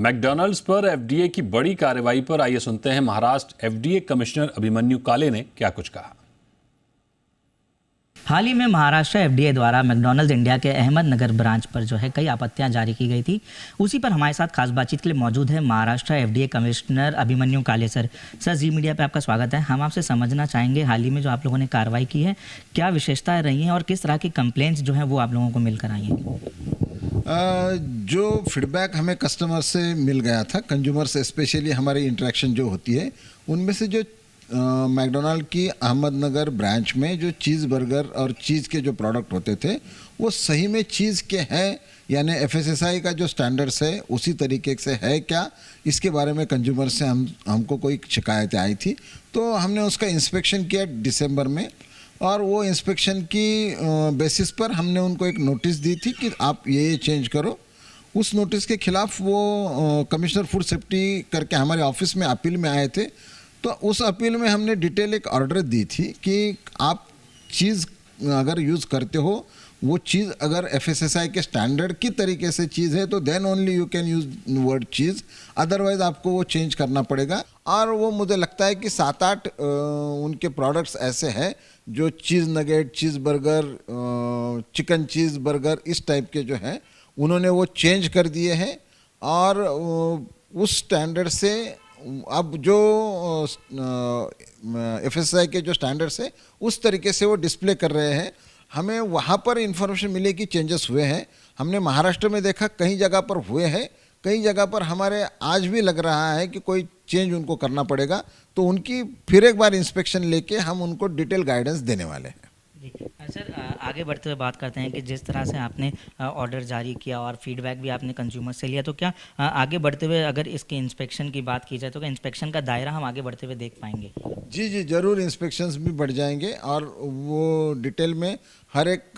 McDonald's पर FDA की बड़ी कार्रवाई पर आइए सुनते हैं महाराष्ट्र एफडीए कमिश्नर अभिमन्यु काले ने क्या कुछ कहा। हाल ही में महाराष्ट्र एफडीए द्वारा मैकडॉनल्ड्स इंडिया के अहमदनगर ब्रांच पर जो है कई आपत्तियां जारी की गई थी। उसी पर हमारे साथ खास बातचीत के लिए मौजूद है महाराष्ट्र एफडीए कमिश्नर अभिमन्यु काले सर। सर, जी मीडिया पे आपका स्वागत है। हम आपसे समझना चाहेंगे हाल ही में जो आप लोगों ने कार्रवाई की है, क्या विशेषताएं रही हैं और किस तरह की कंप्लेंट्स जो हैं वो आप लोगों को मिलकर आई हैं। जो फीडबैक हमें कस्टमर से मिल गया था, कंज्यूमर से स्पेशली हमारी इंटरेक्शन जो होती है, उनमें से जो मैकडोनाल्ड की अहमदनगर ब्रांच में जो चीज़ बर्गर और चीज़ के जो प्रोडक्ट होते थे वो सही में चीज़ के हैं, यानी एफएसएसआई का जो स्टैंडर्ड्स है उसी तरीके से है क्या, इसके बारे में कंज्यूमर से हमको कोई शिकायतें आई थी। तो हमने उसका इंस्पेक्शन किया दिसंबर में, और वो इंस्पेक्शन की बेसिस पर हमने उनको एक नोटिस दी थी कि आप ये चेंज करो। उस नोटिस के खिलाफ वो कमिश्नर फूड सेफ्टी करके हमारे ऑफिस में अपील में आए थे। तो उस अपील में हमने डिटेल एक ऑर्डर दी थी कि आप चीज़ अगर यूज़ करते हो, वो चीज़ अगर एफएसएसआई के स्टैंडर्ड की तरीके से चीज़ है तो then only you can use word चीज़, अदरवाइज़ आपको वो चेंज करना पड़ेगा। और वो मुझे लगता है कि 7-8 उनके प्रोडक्ट्स ऐसे हैं जो cheese nugget, cheese burger, chicken cheese burger, इस टाइप के जो हैं उन्होंने वो चेंज कर दिए हैं। और उस स्टैंडर्ड से अब जो एफएसआई के जो स्टैंडर्ड्स है उस तरीके से वो डिस्प्ले कर रहे हैं। हमें वहाँ पर इंफॉर्मेशन मिले कि चेंजेस हुए हैं। हमने महाराष्ट्र में देखा कई जगह पर हुए हैं, कई जगह पर हमारे आज भी लग रहा है कि कोई चेंज उनको करना पड़ेगा। तो उनकी फिर एक बार इंस्पेक्शन लेके हम उनको डिटेल गाइडेंस देने वाले हैं। जी सर, आगे बढ़ते हुए बात करते हैं कि जिस तरह से आपने ऑर्डर जारी किया और फीडबैक भी आपने कंज्यूमर से लिया, तो क्या आगे बढ़ते हुए अगर इसके इंस्पेक्शन की बात की जाए तो क्या इंस्पेक्शन का दायरा हम आगे बढ़ते हुए देख पाएंगे? जी जी, ज़रूर इंस्पेक्शंस भी बढ़ जाएंगे और वो डिटेल में हर एक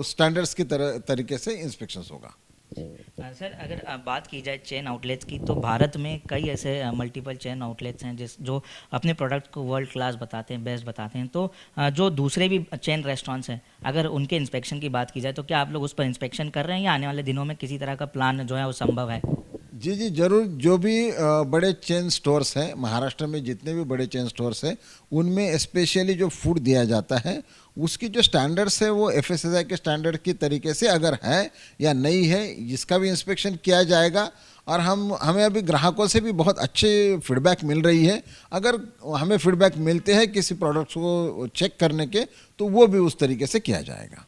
स्टैंडर्ड्स की तरीके से इंस्पेक्शंस होगा। सर, अगर बात की जाए चेन आउटलेट्स की, तो भारत में कई ऐसे मल्टीपल चेन आउटलेट्स हैं जो अपने प्रोडक्ट को वर्ल्ड क्लास बताते हैं, बेस्ट बताते हैं। तो जो दूसरे भी चेन रेस्टोरेंट्स हैं, अगर उनके इंस्पेक्शन की बात की जाए तो क्या आप लोग उस पर इंस्पेक्शन कर रहे हैं या आने वाले दिनों में किसी तरह का प्लान जो है वो संभव है? जी जी, ज़रूर। जो भी बड़े चेन स्टोर्स हैं महाराष्ट्र में, जितने भी बड़े चेन स्टोर्स हैं उनमें स्पेशली जो फूड दिया जाता है उसकी जो स्टैंडर्ड्स है वो एफएसएसआई के स्टैंडर्ड की तरीके से अगर है या नहीं है, इसका भी इंस्पेक्शन किया जाएगा। और हमें अभी ग्राहकों से भी बहुत अच्छे फीडबैक मिल रही है। अगर हमें फीडबैक मिलते हैं किसी प्रोडक्ट्स को चेक करने के, तो वो भी उस तरीके से किया जाएगा।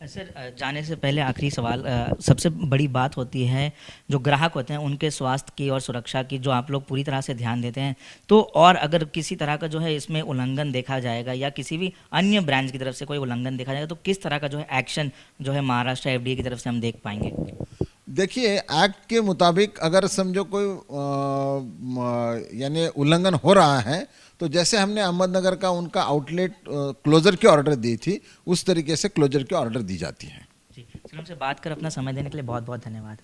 सर, जाने से पहले आखिरी सवाल, सबसे बड़ी बात होती है जो ग्राहक होते हैं उनके स्वास्थ्य की और सुरक्षा की, जो आप लोग पूरी तरह से ध्यान देते हैं। तो और अगर किसी तरह का जो है इसमें उल्लंघन देखा जाएगा या किसी भी अन्य ब्रांच की तरफ से कोई उल्लंघन देखा जाएगा, तो किस तरह का जो है एक्शन जो है महाराष्ट्र एफडीए की तरफ से हम देख पाएंगे? देखिए, एक्ट के मुताबिक अगर समझो कोई यानी उल्लंघन हो रहा है, तो जैसे हमने अहमदनगर का उनका आउटलेट क्लोजर की ऑर्डर दी थी, उस तरीके से क्लोजर की ऑर्डर दी जाती है। जी, चलो, हमसे बात कर अपना समय देने के लिए बहुत बहुत धन्यवाद।